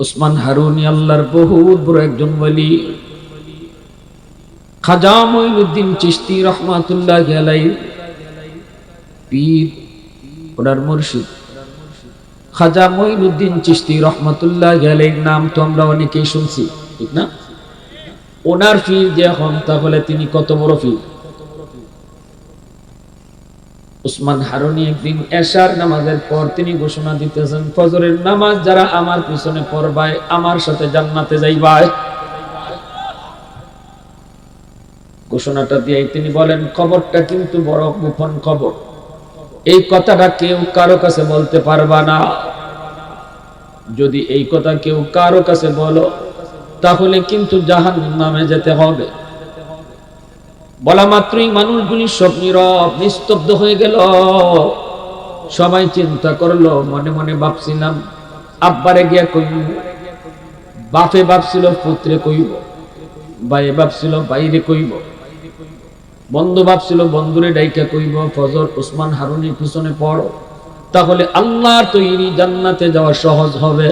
উসমান হারুনি আল্লাহর বহুত বড় একজন ওলি। খাজা মঈনুদ্দিন চিশতি রহমাতুল্লাহি আলাইহি পীর, ওনার মুর্শিদ খাজা মঈনুদ্দিন চিশতি রহমাতুল্লাহি আলাইহির নাম তো আমরা অনেকেই শুনছি, ঠিক না? ওনার পীর যে এখন, তাহলে তিনি কত বড় পীর। উসমান হারুনি একদিন এশার নামাজের পর তিনি ঘোষণা দিতেছেন, ফজরের নামাজ যারা আমার পিছনে পড়বায় আমার সাথে জান্নাতে যাইবায়। ঘোষণাটা দিয়ে তিনি বলেন, কবরটা কিন্তু বড় গোপন কবর, এই কথাটা কেউ কারো কাছে বলতে পারবা না। যদি এই কথা কেউ কারো কাছে বলো তাহলে কিন্তু জাহান্নামে যেতে হবে। বলা মাত্রই মানুষগুলি সব নীরব নিস্তব্ধ হয়ে গেল। সবাই চিন্তা করলো, মনে মনে ভাবছিলাম আব্বারে গিয়া কইব, বাপে ভাবছিল পুত্রে কইব, ভাইয়ে ভাবছিল বাইরে কইব, বন্ধু ভাবছিল বন্ধুরে ডাইকা কইব ফজর উসমান হারুনির পিছনে পড়ো, তাহলে আল্লাহর তৈরি জান্নাতে যাওয়া সহজ হবে।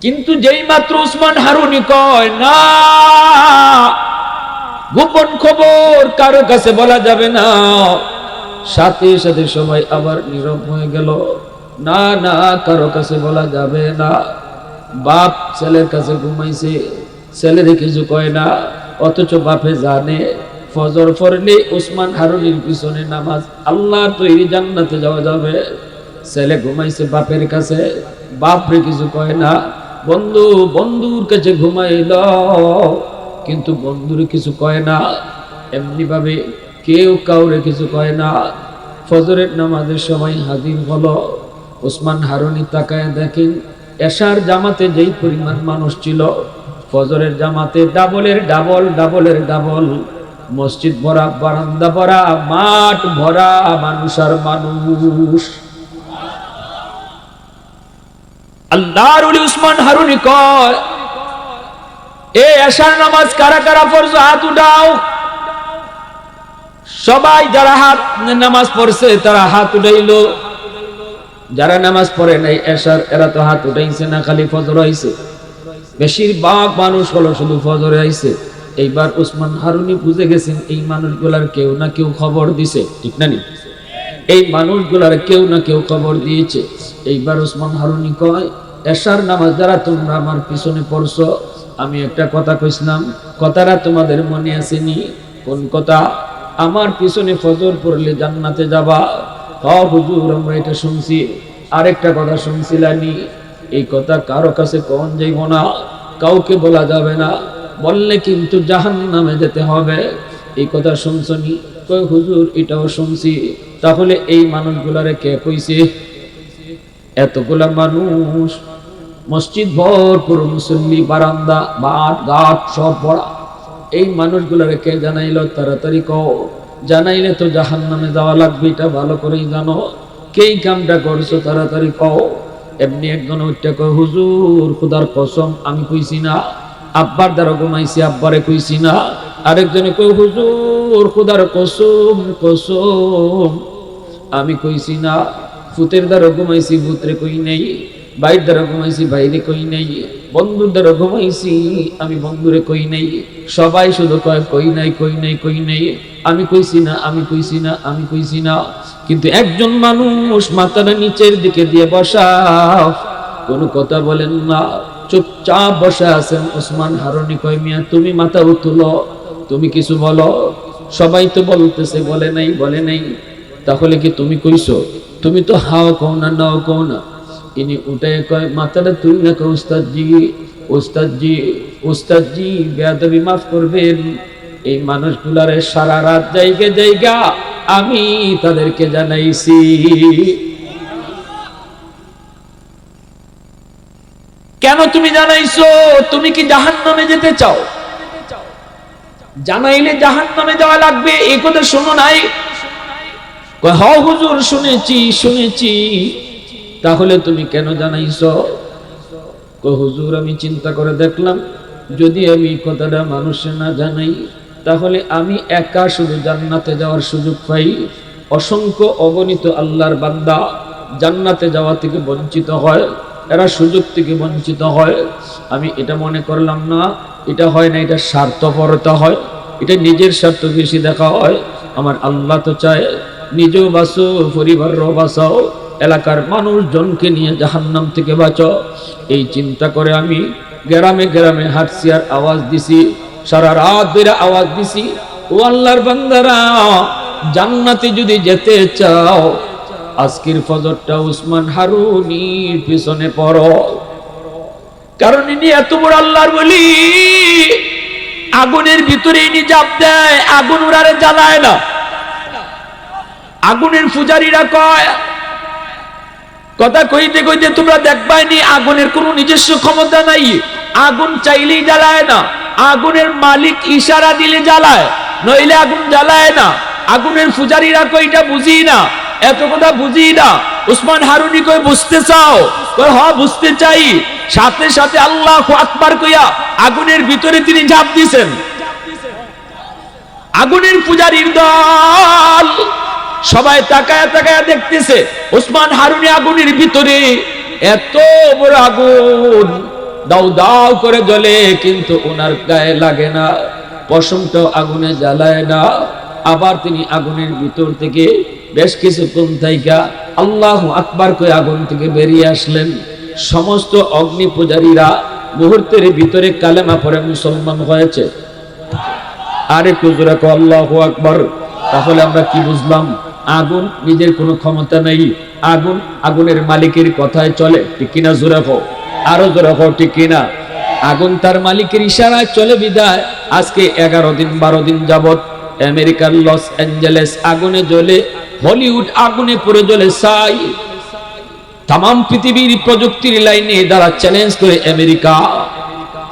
কিন্তু যেই মাত্র উসমান হারুনি কয় না, গোপন খবর কারো কাছে বলা যাবে না, সাথে সাথে সবাই আবার নীরব হয়ে গেল। না না, কারো কাছে বলা যাবে না। বাপ ছেলের কাছে ঘুমাইছে, ছেলেরে কিছু কয় না, অথচ বাপে জানে ফজর পড়লে উসমান হারুনির পিছনে নামাজ আল্লাহর তৈরি জান্নাতে যাওয়া যাবে। ছেলে ঘুমাইছে বাপের কাছে, বাপরে কিছু কয় না। বন্ধু বন্ধুর কাছে ঘুমাইল, কিন্তু বন্ধুরে কিছু কয় না। এমনি ভাবে কেউ কাউরে কিছু কয় না। ফজরের নামাজের সময় হাজির হলো। উসমান হারুনি তাকায় দেখেন, এশার জামাতে যেই পরিমাণ মানুষ ছিল, ফজরের জামাতে ডাবলের ডাবল, ডাবলের ডাবল। মসজিদ ভরা, বারান্দা ভরা, মাঠ ভরা মানুষ আর মানুষ। আল্লাহর ওলি উসমান হারুনি কয়, এ এশার নামাজ কারা কারা পড়ছো হাত উঠাও। সবাই যারা হাত নামাজ পড়ছে তারা হাত উঠাইলো। যারা নামাজ পড়ে নাই এশার, এরা তো হাত উঠাইছে না, খালি ফজর হইছে। বেশিরভাগ মানুষ হলো শুধু ফজরে আইছে। এইবার উসমান হারুনি বুঝে গেছেন এই মানুষগুলার কেউ না কেউ খবর দিছে, ঠিক না নি? এই মানুষগুলার কেউ না কেউ খবর দিয়েছে। এইবার উসমান হারুনি কয়, এশার নামাজ যারা তোমরা আমার পিছনে পড়ছো, আমি একটা কথা কইছিলাম, কথাটা তোমাদের মনে আসেনি? কোন কথা? আমার পিছনে ফজর পড়লে জান্নাতে যাবা। হ হুজুর, আমরা এটা শুনছি। আরেকটা কথা শুনছিলানি, এই কথা কারো কাছে কোন যাইব না, কাউকে বলা যাবে না, বললে কিন্তু জাহান্নামে যেতে হবে। এই কথা শুনছনি? কই হুজুর, এটাও শুনছি। তাহলে এই মানুষগুলারে কে কইছে? এতগুলা মানুষ, মসজিদ ভরপুর মুসল্লি, বারান্দা মাঠ ঘাট সব ভরা, এই মানুষগুলারে কে জানাইলো? তাড়াতাড়ি কও, জানাইলে তো জাহান্নামে যাওয়া লাগবে, এটা ভালো করেই জানো। কে কামটা করছো তাড়াতাড়ি কও। এমনি একজন ওইটা কয়, হুজুর খুদার কসম আমি কইছি না। আব্বার দ্বারা ঘুমাইছি, আব্বারে কইছি না। আরেকজনে কয়, হুজুর খুদার কসম, কসম আমি কইছি না। ফুতের দ্বারা ঘুমাইছি, ভূতরে কই নাই। ভাইয়ের দ্বারা ঘুমাইছি, ভাইরে কই নাই। বন্ধুর দ্বারা ঘুমাইছি, আমি বন্ধুরে কই নাই। সবাই শুধু কয় কই নাই, কই নাই, কই নাই। আমি কইছি না, আমি কইছি না, আমি কইছি না। কিন্তু একজন মানুষ মাথাটা নিচের দিকে দিয়ে বসা, কোনো কথা বলেন না, চুপচাপ বসে আছেন। উসমান হারুনি কয়, মিয়া তুমি মাথা তুলো, তুমি কিছু বলো। সবাই তো বলতেছে বলে নাই, বলে নাই। তাহলে কি তুমি কইছো? তুমি তো হাও কও না, নাও কও না। ইনি উঠে কয়, মাথাটা তুই না কয়, উস্তাদজি, উস্তাদজি, উস্তাদজি বেয়াদবি মাফ করবেন। এই মানুষগুলারে সারা রাত জায়গা জায়গা আমি তাদেরকে জানাইছি। কেন তুমি জানাইছো? তুমি কি জাহান্নামে যেতে চাও? জানাইলে জাহান্নামে যাওয়া লাগবে, এই কথা শোনো নাই? কয়, হ্যাঁ হুজুর শুনেছি, শুনেছি। তাহলে তুমি কেন জানাইছো? কয়, হুজুর আমি চিন্তা করে দেখলাম, যদি আমি কথাটা মানুষে না জানাই, তাহলে আমি একা শুধু জান্নাতে যাওয়ার সুযোগ পাই, অসংখ্য অগণিত আল্লাহর বান্দা জান্নাতে যাওয়া থেকে বঞ্চিত হয়। এরা সুযোগ থেকে বঞ্চিত হয়। আমি এটা মনে করলাম না, এটা হয় না, এটা স্বার্থপরতা হয়, এটা নিজের স্বার্থ বেশি দেখা হয়। আমার আল্লাহ তো চায় নিজেও বাঁচো, পরিবারও বাঁচাও, এলাকার মানুষজনকে নিয়ে জাহান্নাম থেকে বাঁচাও। এই চিন্তা করে আমি গ্রামে গ্রামে হাঁটছি আর আওয়াজ দিছি, সারা রাত ধরে আওয়াজ দিছি, ও আল্লাহর বান্দারা, জান্নাতে যদি যেতে চাও আজকের ফজরটা উসমান হারুনির পিছনে পড়ো। কারণ ইনি এত বড় আল্লাহর ওলি, আগুনের ভিতরে ইনি জাপ দেয়, আগুন উড়ারে জ্বালায় না। আগুনের পূজারীরা কয়, কথা কইতে কইতে তোমরা দেখবাইনি আগুনের কোনো নিজস্ব ক্ষমতা নাই, আগুন চাইলেই জ্বালায় না, আগুনের মালিক ইশারা দিলে জ্বালায়, নইলে আগুন জ্বালায় না। আগুনের পূজারীরা কয় এটা বুঝি না, এত কথা বুঝি না। উসমান হারুনি কয় বুঝতে চাও? কয় হ্যাঁ বুঝতে চাই। সাথে সাথে আল্লাহু আকবার কইয়া আগুনের ভিতরে তিনি ঝাঁপ দিয়েছেন। আগুনের পূজারীর দল সবাই তাকায়া তাকায়া দেখতেছে উসমান হারুনি আগুনের ভিতরে, এত বড় আগুন দাউ দাউ করে জ্বলে, কিন্তু ওনার গায়ে লাগে না, পশমটাও আগুনে জ্বালায় না। আবার তিনি আগুনের ভিতর থেকে বেশ কিছুক্ষণ থাইকা আল্লাহু আকবার কই আগুন থেকে বেরিয়ে আসলেন। সমস্ত অগ্নি পূজারীরা মুহূর্তের ভিতরে কালেমা পড়ে মুসলমান হয়েছে। আরে কুজরা কো আল্লাহু আকবার। তাহলে আমরা কি বুঝলাম? আগুন নিজের কোনো ক্ষমতা নেই, আগুন আগুনের মালিকের কথায় চলে, ঠিক কিনা? জোরে কও, আরো জোরে কও, ঠিক কিনা? আগুন তার মালিকের ইশারায় চলে বিদায় আজকে 11 দিন 12 দিন যাবত আমেরিকার লস অ্যাঞ্জেলেস আগুনে জ্বলে, হলিউড আগুনে পড়ে জ্বলে ছাই। তাম পৃথিবীর প্রযুক্তির লাইনে দ্বারা চ্যালেঞ্জ করে আমেরিকা,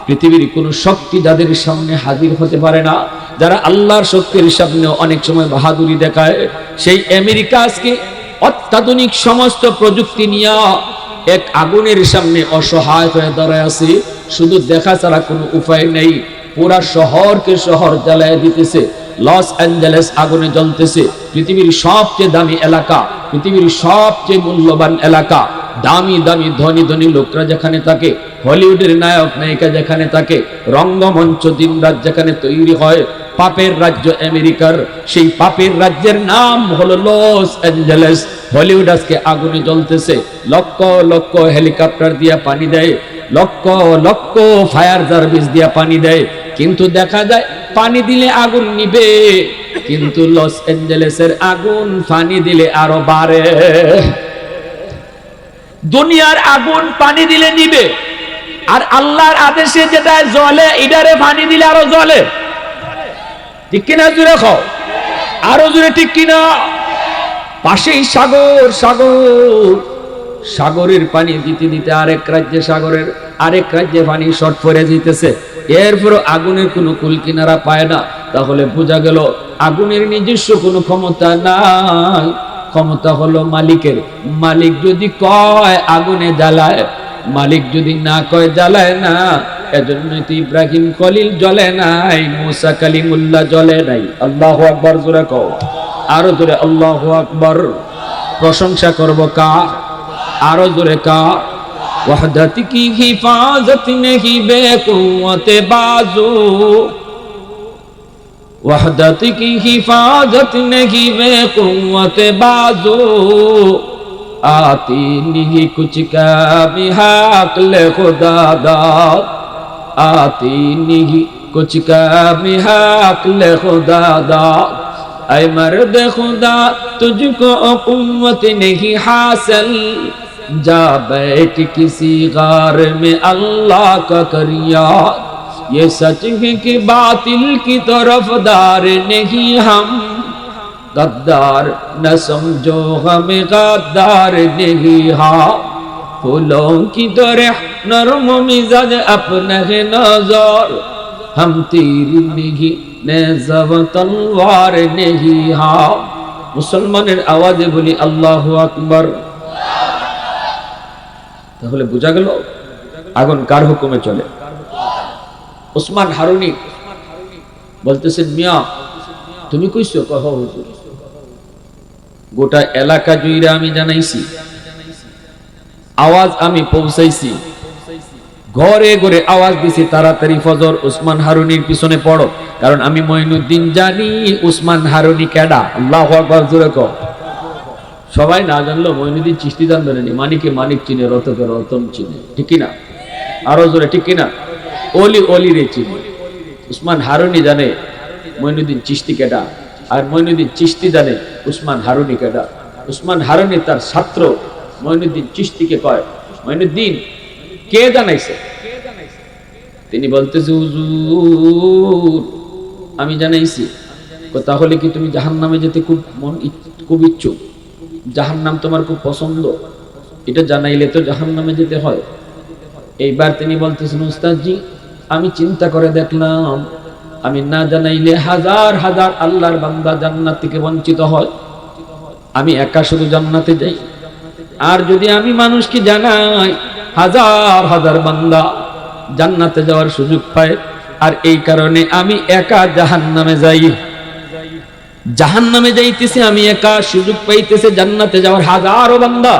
পৃথিবীর কোন শক্তি যাদের সামনে হাজির হতে পারে না, যারা আল্লাহর শক্তির সামনে অনেক সময় বাহাদুরি দেখায়, সেই আমেরিকা আজকে অত্যাধুনিক সমস্ত প্রযুক্তি নিয়ে এক আগুনের সামনে অসহায় হয়ে দাঁড়ায় আছে। শুধু দেখা ছাড়া কোনো উপায় নেই। পুরা শহরকে শহর জ্বালায় দিতেছে। লস অ্যাঞ্জেলেস আগুনে জ্বলতেছে। পৃথিবীর সবচেয়ে দামি এলাকা, পৃথিবীর সবচেয়ে মূল্যবান এলাকা, দামি দামি ধনী ধনী লোকরা যেখানে থাকে, হলিউডের নায়ক নায়িকা যেখানে থাকে, রঙ্গমঞ্চ দিনরাত যেখানে তৈরি হয়, পাপের রাজ্য আমেরিকার, সেই পাপের রাজ্যের নাম হলো লস অ্যাঞ্জেলেস। হলিউড আজকে আগুনে জ্বলতেছে। লক্ষ লক্ষ হেলিকপ্টার দিয়ে পানি দেয়, লক্ষ লক্ষ ফায়ার সার্ভিস দিয়ে পানি দেয়, কিন্তু দেখা যায় পানি দিলে আগুন নিবে, কিন্তু লস অ্যাঞ্জেলেসের আগুন পানি দিলে আরো বাড়ে। দুনিয়ার আগুন পানি দিলে নিবে, আর আল্লাহর আদেশে যেটা জ্বলে এটারে পানি দিলে আরো জ্বলে। ঠিক কিনা? জুড়ে খাও, আরো জুড়ে, ঠিক কিনা? পাশেই সাগর, সাগর, সাগরের পানি দিতে দিতে আরেক রাজ্যে, সাগরের আরেক রাজ্যে পানি শর্ট পড়ে যেতেছে। এরপরও আগুনের কোনো কুল কিনারা পায় না। তাহলে বোঝা গেল আগুনের নিজস্ব কোনো ক্ষমতা নাই, ক্ষমতা হলো মালিকের। মালিক যদি কয় আগুনে জ্বালায়, মালিক যদি না কয় জ্বালায় না। এজন্যই তো ইব্রাহিম খলিল জ্বলে নাই, মুসা কালিমুল্লাহ জ্বলে নাই। আল্লাহু আকবার, জোরে কও, আরো জোরে আল্লাহু আকবার। প্রশংসা করব কার? আরো জোরে কার? वहदत की हिफाजत नहीं बेकुव्वत बाजू, वहदत की हिफाजत नहीं बेकुव्वत बाजू, आती नहीं कुछ का बिहाकल खुदा दाद, आती नहीं कुछ का बिहाकल खुदा दाद। ऐ मर्द खुदा तुझको कुव्वत नहीं हासिल, जा बैठ किसी गार में अल्लाह का करिया, ये सच है कि बातिल की तरफदार नहीं हम, गद्दार न समझो हमें गद्दार नहीं। हाँ, फूलों की तरह नरम मिजाज अपना है नजर, हम तीर नहीं नेज़ा व तलवार नहीं। हाँ, मुसलमाনের আওয়াজে বলি আল্লাহু আকবার। তাহলে বোঝা গেল আগুন কার হুকুমে চলে। উসমান হারুনি বলতেছেন, মিয়া তুমি কইছো? কহ হুজুর, গোটা এলাকা জুইরা আমি জানাইছি, আওয়াজ আমি পৌঁছাইছি, ঘরে ঘরে আওয়াজ দিছি তাড়াতাড়ি ফজর উসমান হারুনির পিছনে পড়ো, কারণ আমি মঈনুদ্দিন জানি উসমান হারুনি কেডা। আল্লাহু আকবার, জোরে কও। সবাই না জানলো মঈনুদ্দিন চিশতি জানবেন না, মানিকে মানিক চিনে, রতকে রতন চিনে, ঠিক কিনা? আরো জোরে, ঠিক কিনা? অলি অলি রে চিনে। উসমান হারুনি জানে মঈনুদ্দিন চিশতি কেডা, আর মঈনুদ্দিন চিশতি জানে উসমান হারুনি কেডা। উসমান হারুনি তার ছাত্র মঈনুদ্দিন চিশতিকে কয়, মঈনুদ্দিন কে জানাইছে? তিনি বলতেছে, হুজুর আমি জানাইছি। তাহলে কি তুমি জাহান্নামে যেতে খুব ইচ্ছুক? জাহান্নাম তোমার খুব পছন্দ? এটা জানাইলে তো জাহান্নামে যেতে হয়। এইবার তিনি বলতেছেন, উস্তাদজি আমি চিন্তা করে দেখলাম, আমি না জানাইলে হাজার হাজার আল্লাহর বান্দা জান্নাত থেকে বঞ্চিত হয়, আমি একা শুধু জান্নাতে যাই। আর যদি আমি মানুষকে জানাই, হাজার হাজার বান্দা জান্নাতে যাওয়ার সুযোগ পায়। আর এই কারণে আমি একা জাহান্নামে যাই। জাহান্নামে যাইতেছে আমি একা, সুযোগ পাইতেছে জান্নাতে যাওয়ার হাজারো বান্দা।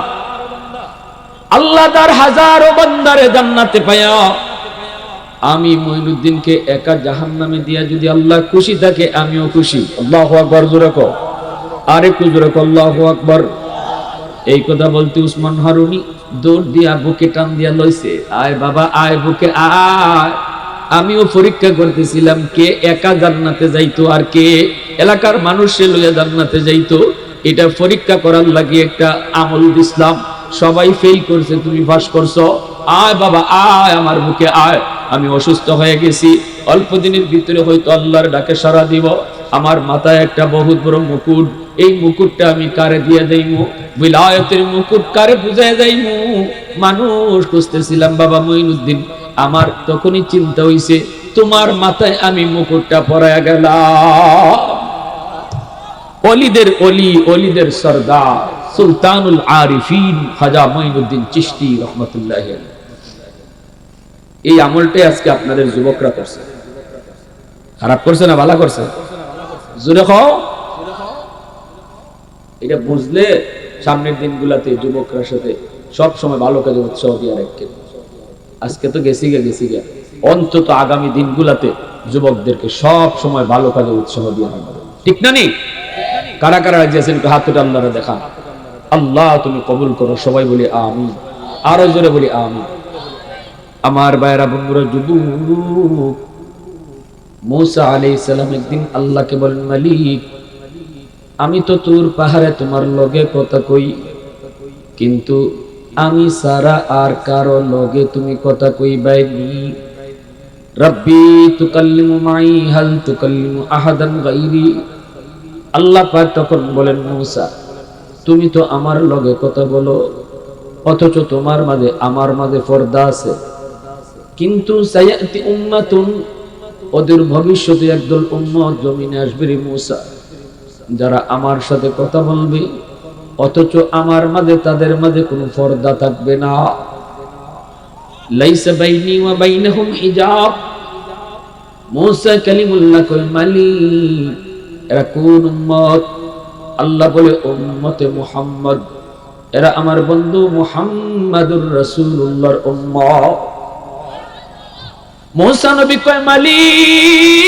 আল্লাহ তার হাজারো বান্দারে জান্নাতে পায়া আমি মঈনুদ্দিনকে একা জাহান্নামে দিয়া যদি আল্লাহ খুশি থাকে, আমিও খুশি। আল্লাহু আকবার, জোরে কও। আরে একটু জোরে কও, আল্লাহু আকবার। এই কথা বলতে উসমান হারুনি দৌড় দিয়া বুকে টান দিয়া লইছে, আয় বাবা আয় বুকে আয়। আমিও পরীক্ষা করতেছিলাম কে একা জান্নাতে যাইতো আর কে এলাকার মানুষে লইয়া জান্নাতে যাইতো। এটা পরীক্ষা করার লাগে একটা আমল দিছিলাম, সবাই ফেল করছে, তুমি পাস করছো। আয় বাবা আয়, আমার বুকে আয়। আমি অসুস্থ হয়ে গেছি, অল্প দিনের ভিতরে হয়তো আল্লাহর ডাকে সাড়া দিব। আমার মাথায় একটা বহুত বড় মুকুট, এই মুকুটটা আমি কারে দিয়ে যাইমু? বিলায়তের মুকুট কারে বুঝায় যাইমু? মানুষ খুঁজতেছিলাম বাবা মঈনুদ্দিন। আমার তখনই চিন্তা হইছে, তোমার মাথায় আমি মুকুটটা পরায়া গেলাম। অলিদের অলি, অলিদের সরদার, সুলতানুল আরিফিন খাজা মঈনুদ্দিন চিশতি রহমাতুল্লাহি আলাইহি। এই আমলটাই আজকে আপনাদের যুবকরা করছে। খারাপ করছে না ভালো করছে? জোরে কও। এটা বুঝলে সামনের দিনগুলাতে যুবকরা সাথে সব সময় ভালো কাজে উৎসাহ দিয়ে রাখেন। আজকে তো গেছি গে, অন্তত আগামী দিনগুলাতে যুবকদেরকে সব সময় ভালো কাজে উৎসাহ দিয়ে রাখবেন, ঠিক না? নি কারা কারা রাজিয়েছেন একটু হাত উঠে আল্লাহরে দেখান। আল্লাহ তুমি কবুল করো, সবাই বলি আমিন, আরো জোরে বলি আমিন। আমার ভাইরা বন্ধুরা, যুবক মূসা আলাইহিস সালাম একদিন আল্লাহকে বলেন, মালিক আমি তো তোর পাহাড়ে তোমার লগে কথা কই, কিন্তু আমি সারা আর কারো লগে তুমি কথা কইবাইনি। রব্বি তুকাল্লিমু মাই হাল তুকাল্লিমু আহাদান গায়রি। আল্লাহ পাক তখন বলেন, মূসা তুমি তো আমার লগে কথা বলো, অথচ তোমার মাঝে আমার মাঝে পর্দা আছে। কিন্তু সায়াতি উম্মাতুন, ওদের ভবিষ্যতে একদল উম্মত জমিনে আসবে রে মূসা, যারা আমার সাথে কথা বলবে অথচ আমার মাঝে তাদের মাঝে কোনো পর্দা থাকবে না। লাইসা বাইনি ওয়া বাইনাহুম হিজাব। মূসা কালিমুল্লাহ কয়, মালিক এরা কোন উম্মত? আল্লাহ বলে, উম্মতে মুহাম্মদ, এরা আমার বন্ধু মুহাম্মাদুর রাসূলুল্লাহর উম্মত। মূসা নবী কয়, মালিক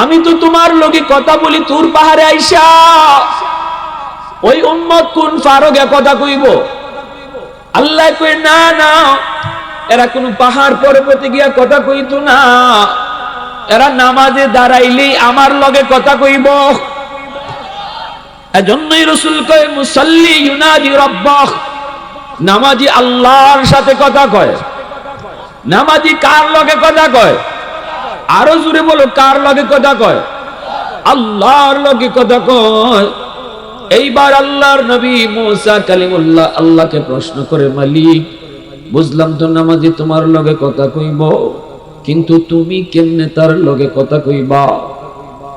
আমি তো তোমার লগে কথা বলি তোর পাহাড়ে আইসা, ওই উম্মত কোন ফারগে কথা কইব? আল্লাহ কয়, না না, এরা কোন পাহাড় পর্বতে গিয়া কথা কইতো না, এরা নামাজে দাঁড়াইলেই আমার লগে কথা কইব। এজন্যই রাসূল কয়, মুসাল্লি ইউনাদি রাব্বাহ, নামাজি আল্লাহর সাথে কথা কয়। নামাজি কার লগে কথা কয়? আরো জোরে বলো, কার লগে কথা কয়? আল্লাহর লগে কথা কয়। এইবার আল্লাহর নবী মূসা কালিমুল্লাহ আল্লাহকে প্রশ্ন করে, মালিক বুঝলাম তো নামাজি তোমার লগে কথা কইব, কিন্তু তুমি কেমনে তার লগে কথা কইবা?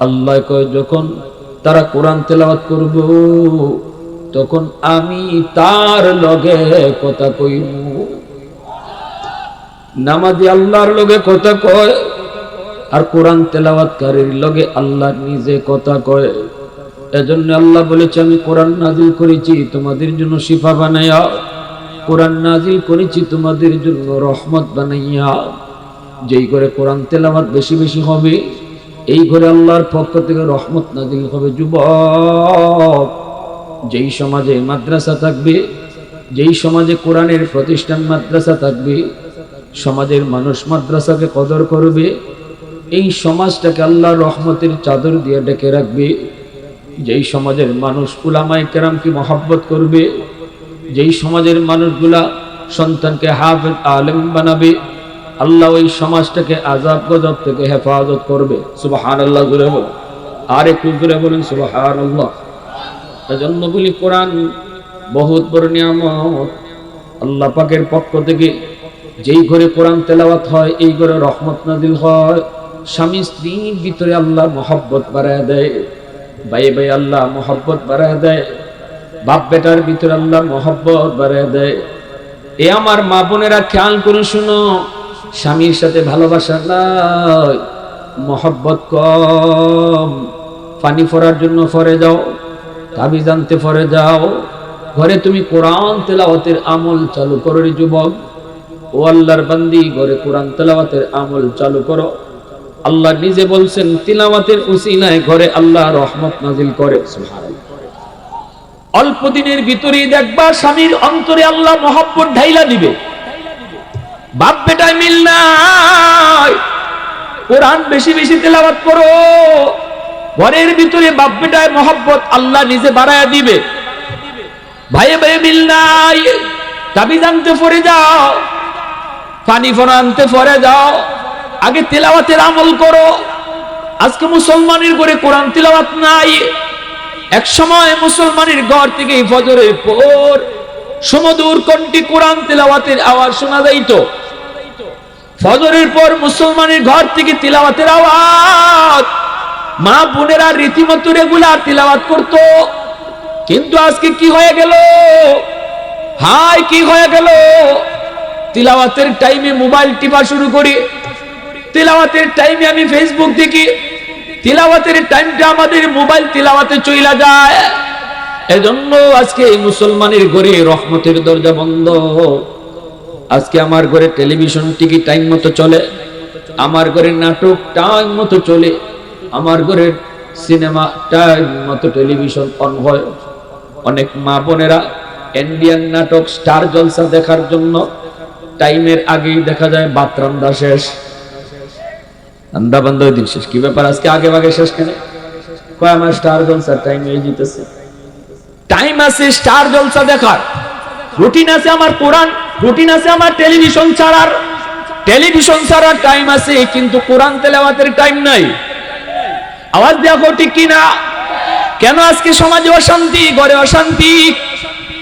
আল্লাহ কয়, যখন তারা কোরআন তেলাওয়াত করব তখন আমি তার লগে কথা কইব। নামাজি আল্লাহর লগে কথা কয়, আর কোরআন তেলাওয়াতকারীর লগে আল্লাহ নিজে কথা কয়। এজন্য আল্লাহ বলেছে আমি কোরআন নাজিল করেছি তোমাদের জন্য শিফা বানাইয়া, কোরআন নাজিল করেছি তোমাদের জন্য রহমত বানাইয়া। যেই করে কোরআন তেলাওয়াত বেশি বেশি হবে, এই ঘরে আল্লাহর পক্ষ থেকে রহমত নাজিল হবে। যুবক, যেই সমাজে মাদ্রাসা থাকবে, যেই সমাজে কোরআনের প্রতিষ্ঠান মাদ্রাসা থাকবে, সমাজের মানুষ মাদ্রাসাকে কদর করবে, এই সমাজটাকে আল্লাহর রহমতের চাদর দিয়ে ঢেকে রাখবে। যেই সমাজের মানুষ উলামায়ে কেরামকে মহব্বত করবে, যেই সমাজের মানুষগুলা সন্তানকে হাফেজ আলেম বানাবে, আল্লাহ ওই সমাজটাকে আযাব গজব থেকে হেফাজত করবে। সুবহানাল্লাহ জোরে বলুন, আর একটু জোরে বলুন সুবহানাল্লাহ। এজন্য বলি কোরআন বহুত বড় নিয়ামত আল্লাহ পাকের পক্ষ থেকে। যেই ঘরে কোরআন তেলাওয়াত হয়, এই ঘরে রহমত নাজিল হয়। স্বামী স্ত্রীর ভিতরে আল্লাহ মহব্বত বাড়ায় দেয়, ভাই ভাই আল্লাহ মহব্বত বাড়ায় দেয়, বাপ বেটার ভিতরে আল্লাহ মহব্বত বাড়ায় দেয়। এ আমার মা বোনেরা খেয়াল করে শুনো, স্বামীর সাথে ভালোবাসা নাই, মহব্বত কম। পানি ফোরার জন্য ফরে যাও, তাবিজ আনতে ফরে যাও, ঘরে তুমি কোরআন তেলাওয়াতের আমল চালু করো রে যুবক। ও আল্লাহর বান্দি, ঘরে কোরআন তেলাওয়াতের আমল চালু করো। আল্লাহ নিজে বলছেন তিলাওয়াতের উসিলায় ঘরে আল্লাহ রহমত নাজিল করে। সুবহানাল্লাহ। অল্প দিনের ভিতরেই দেখবা স্বামীর অন্তরে আল্লাহ মহব্বত ঢাইলা দিবে। বাপ বেটায় মিল নাই, কোরআন বেশি বেশি তেলাওয়াত করো, ঘরের ভিতরে বাপ বেটায় মহব্বত আল্লাহ নিজে বাড়ায়া দিবে। ভাইয়ে ভাইয়ে মিল নাই, তাবিজ আনতে ফরে যাও, পানি ফোড়া আনতে ফরে যাও, আগে তেলাওয়াতের আমল করো। আজকে মুসলমানের ঘরে কোরআন তেলাওয়াত নাই। এক সময় মুসলমানের ঘর থেকে ফজরের পর সুমধুর কণ্ঠে কোরআন তেলাওয়াতের আওয়াজ শোনা যাইত। ফজরের পর মুসলমানের ঘর থেকে তেলাওয়াতের আওয়াজ, মা বোনেরা রীতিমতো রেগুলার তেলাওয়াত করত। কিন্তু আজকে কি হয়ে গেল? হাই, কি হয়ে গেল? তিলাওয়াতের টাইমে মোবাইল টিপা শুরু করি, তিলাওয়াতের টাইমে আমি ফেসবুক দেখি, তিলাওয়াতের টাইমটা আমাদের মোবাইল তিলাওয়াতে চইলা যায়। এজন্য আজকে এই মুসলমানের ঘরে রহমতের দরজা বন্ধ। আজকে আমার ঘরে টেলিভিশন টিভি টাইম মতো চলে, আমার ঘরে নাটক টাইম মতো চলে, আমার ঘরে সিনেমা টাইম মতো টেলিভিশন অন হয়। অনেক মা বোনেরা ইন্ডিয়ান নাটক স্টার জলসা দেখার জন্য টাইমের আগেই দেখা যায় ভাত রান্না শেষ, রান্না বান্ধব দিন শেষ। কি ব্যাপার আজকে আগে ভাগে শেষ কেন? কয় আমার স্টার জলসার টাইম হয়ে যেতেছে। টাইম আছে স্টার জলসা দেখার, রুটিন আছে আমার কোরআন, রুটিন আছে আমার টেলিভিশন ছাড়ার, টেলিভিশন ছাড়ার টাইম আছে, কিন্তু কোরআন তেলাওয়াতের টাইম নাই। আওয়াজ দেখো ঠিক কিনা? কেন আজকে সমাজে অশান্তি, ঘরে অশান্তি?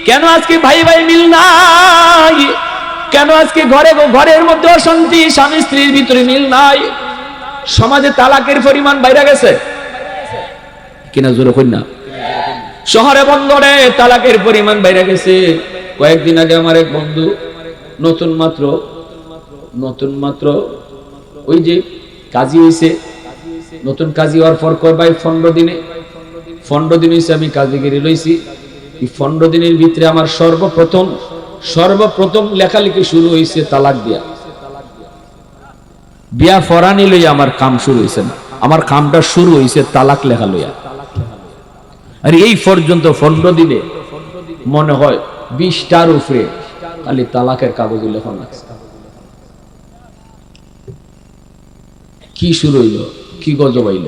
কেন আজকে ভাই ভাই মিল নাই? কেন আজকে ঘরের মধ্যে অশান্তি, স্বামী স্ত্রীর ভিতরে মিল নাই? সমাজে তালাকের পরিমাণ বাইরে গেছে কিনা? জোরে কই না? শহরে বন্দরে তালাকের পরিমাণ বাইরে গেছে। কয়েকদিন আগে আমার এক বন্ধু নতুন মাত্র ওই যে কাজী হয়েছে, নতুন কাজী হওয়ার পর কয় ভাই 15 দিন হয়েছে আমি কাজীগিরি লইছি। এই 15 দিনের ভিতরে আমার সর্বপ্রথম লেখালেখি শুরু হয়েছে তালাক দিয়া। বিয়া ফরানি লইয়া আমার কাম শুরু হয়েছে না, আমার কামটা শুরু হয়েছে তালাক লেখা লইয়া। আর এই পর্যন্ত 15 দিনে মনে হয় 20টার উপরে খালি তালাকের কাগজ লেখন আছে। কি শুরু হইল, কি গজব হইল,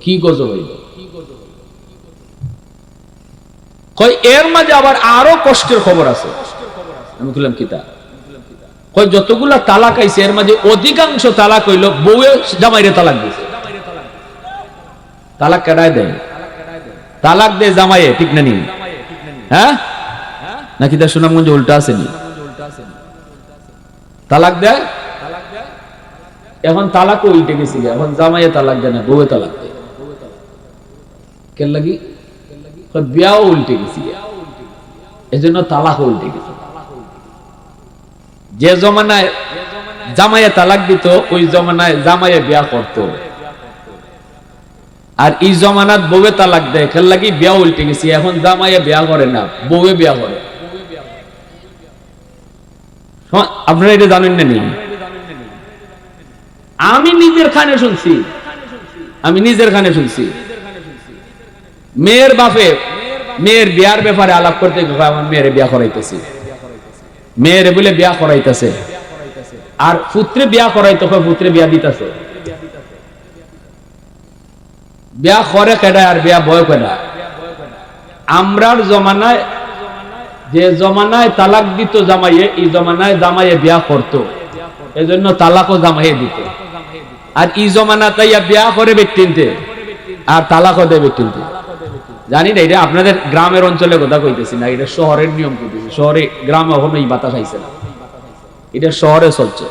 কি গজব হইল? কই এর মাঝে আবার আরো কষ্টের খবর আছে। আমি বললাম কি তা? কই যতগুলা তালাক আইছে এর মাঝে অধিকাংশ তালাক হইল বউয়ে জামাইরে তালাক দিয়েছে। তালাক কেডায় দেয়? তালাক দেয় জামাইয়ে, ঠিক না নি? হ্যাঁ নাকি তা সুনামগঞ্জে উল্টা আছে নি? তালাক দেয়, এখন তালাক উল্টে গেছে, এখন জামাইয়ে তালাক দেয় না, বউয়ে তালাক দেয়। কেন লাগি? বিয়াও উল্টে গেছে, এজন্য তালাক উল্টে গেছে। যে জমানায় জামাইয়ে তালাক দিত, ওই জমানায় জামাইয়ে বিয়া করত। আর এই জমানাত বউয়ে তালাক দেয়, খেল লাগি বিয়া উল্টে গেছি, এখন জামাইয়ে বিয়া করে না, বউয়ে বিয়া করে। আপনারা এটা জানেন না নি? আমি নিজের কানে শুনছি, মেয়ের বাপে মেয়ের বিয়ার ব্যাপারে আলাপ করতে আমার মেয়ের বিয়া করাইতেছি, মেয়ের বলে বিয়া করাইতেছে, আর পুত্রে বিয়া করাইতে পুত্রে বিয়া দিতেছে। বিয়া করে কেডা আর বিয়া বয় কেডা? আমরার জমানায় যে জমানায় তালাক দিত জামাইয়ে, এই জমানায় জামাইয়ে বিয়া করতো, এজন্য তালাকও জামাইয়ে দিত। আর এই জমানা তাইয়া বিয়া করে ব্যক্তিনতে আর তালাকও দেয় ব্যক্তিনতে। জানি না, এটা আপনাদের গ্রামের অঞ্চলে কথা কইতেছি না, এটা শহরের নিয়ম কইতেছি। শহরে, গ্রামে কখনো এই বাতাস আইছে না, এটা শহরে চলছে।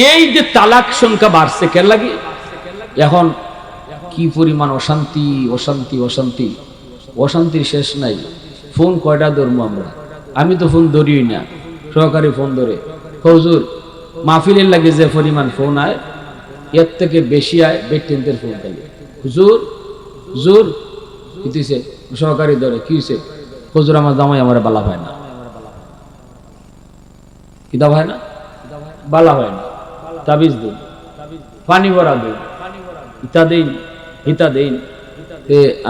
এই যে তালাক সংখ্যা বাড়ছে কেন লাগে? এখন কি পরিমাণ অশান্তি অশান্তি অশান্তি, অশান্তির শেষ নাই। ফোন কয়টা ধরবো আমরা? আমি তো ফোন ধরিই না, সহকারী ফোন ধরে, হুজুর মাহফিলের লাগে যে পরিমাণ ফোন আয়, এর থেকে বেশি আয় ব্যক্তিদের ফোন থাকে। হুজুর হুজুর কিছে, সহকারী ধরে, কি হয়েছে? হুজুর আমার জামাই আমার বালা হয় না। কিতা হয় না? বালা হয় না। তাবিজ দিন, পানি ভরা দিন, ইতা দিন, হিতা দিন।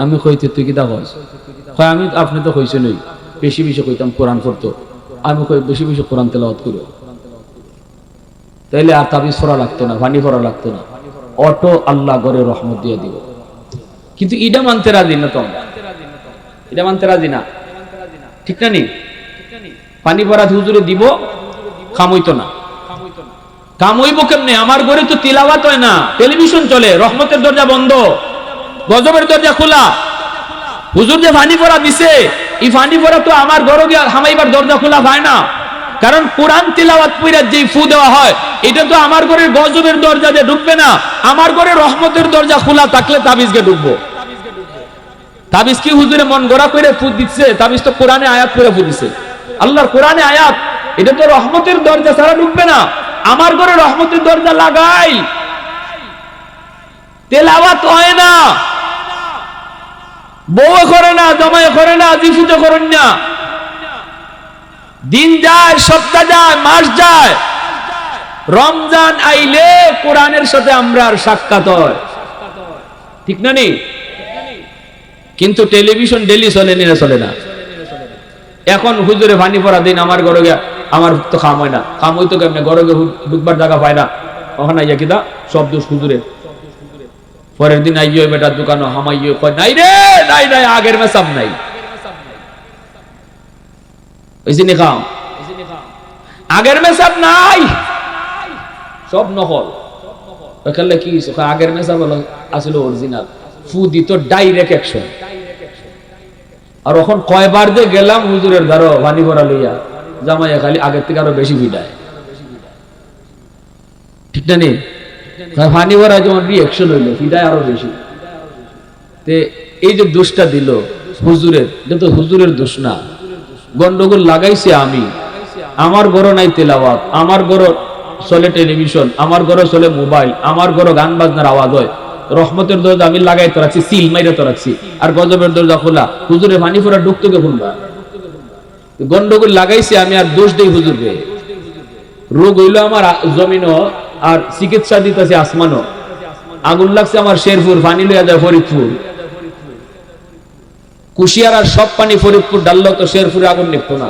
আমি কইতে তুই কিতা কস? আমি আপনি তো কইছেনই বেশি বেশি কইতাম কোরআন পড়তো, আমি কই বেশি বেশি কোরআন তেলাওয়াত করো, তাইলে আর তাবিজ পড়া লাগতো না, পানি ভরা লাগতো না, অটো আল্লাহ করে রহমত দিয়ে দিব। কিন্তু এটা মানতে রাজি না, তো আমরা এটা মানতে রাজি না, ঠিক না নি? পানি ভরা হুজুরে দিব, খামইতো না। কামইব কেমনে? আমার ঘরে তো তিলাওয়াত হয় না, টেলিভিশন চলে, রহমতের দরজা বন্ধ, গজবের দরজা খোলা। হুজুর যে ফানি পড়া দিছে, এই ফানি পড়া তো আমার ঘরে গিয়ে হামাইবার দরজা খোলা হয় না, কারণ কোরআন তিলাওয়াত পড়া যে ফু দেওয়া হয়, এটা তো আমার ঘরের গজবের দরজা দিয়ে ঢুকবে না। আমার ঘরে রহমতের দরজা খোলা থাকলে তাবিজকে ঢুকবো। তাবিজ কি হুজুরে মন গড়া করে ফু দিচ্ছে? তাবিজ তো কোরআনে আয়াত করে ফু দিছে, আল্লাহর কোরআনে আয়াত, এটা তো রহমতের দরজা ছাড়া ঢুকবে না। আমার ঘরে রহমতের দরজা লাগাই, তেলাওয়াত হয় না, বউ করে না, জামাই করে না, জিফুতে করেন না। দিন যায়, সপ্তাহ যায়, মাস যায়, রমজান আইলে কোরআনের সাথে আমরা আর সাক্ষাৎ হয়, ঠিক না নি? কিন্তু টেলিভিশন ডেলি চলে না, চলে না। এখন হুজুরে পানি পড়া দিন, আমার ঘরে গিয়া আমার তো খাম হয় না, খাম হইতো কেমনে? ঘরে ঢুকবার জায়গা পায় না, ওখানে আইয়া কিনা সব দোষ হুজুরে। পরের দিন আইয় বেটার দোকানও হামাইয়, কয় নাই রে, নাই নাই, আগের মেসাব নাই, ওইসিনি খাম, আগের মেসাব নাই, সব নকল। ওখানে কি হয়েছে? আগের মেসাব হলো আসলে অরিজিনাল, ফু দিত ডাইরেক্ট অ্যাকশন। আর এখন কয়বার যে গেলাম হুজুরের দ্বারা পানি ভরা লইয়া, জামাইয়া খালি আগের থেকে আরো বেশি ভিড়ায়, ঠিক না নি? পানি ভরা যেমন রিঅ্যাকশন হইলো, ভিড়ায় আরো বেশি। তে এই যে দোষটা দিল হুজুরের, এটা তো হুজুরের দোষ না, গন্ডগোল লাগাইছে আমি। আমার ঘরে নাই তেলাওয়াত, আমার ঘরে চলে টেলিভিশন, আমার ঘরে চলে মোবাইল, আমার ঘরে গান বাজনার আওয়াজ হয়, রহমতের দরজা আমি লাগাই তো রাখছি, সিল মাইরে তো রাখছি, আর গজবের দরজা খোলা। হুজুরে পানি ফোরা ঢুকতো কে খুলবা? গন্ডগোল লাগাইছে আমি, আর দোষ দেই হুজুরকে। রোগ হইলো আমার জমিনও, আর চিকিৎসা দিতেছে আসমানও। আগুন লাগছে আমার শেরপুর, পানি লইয়া যায় ফরিদপুর। কুশিয়ার আর সব পানি ফরিদপুর ডাললো তো শেরপুরে আগুন নিভতো না,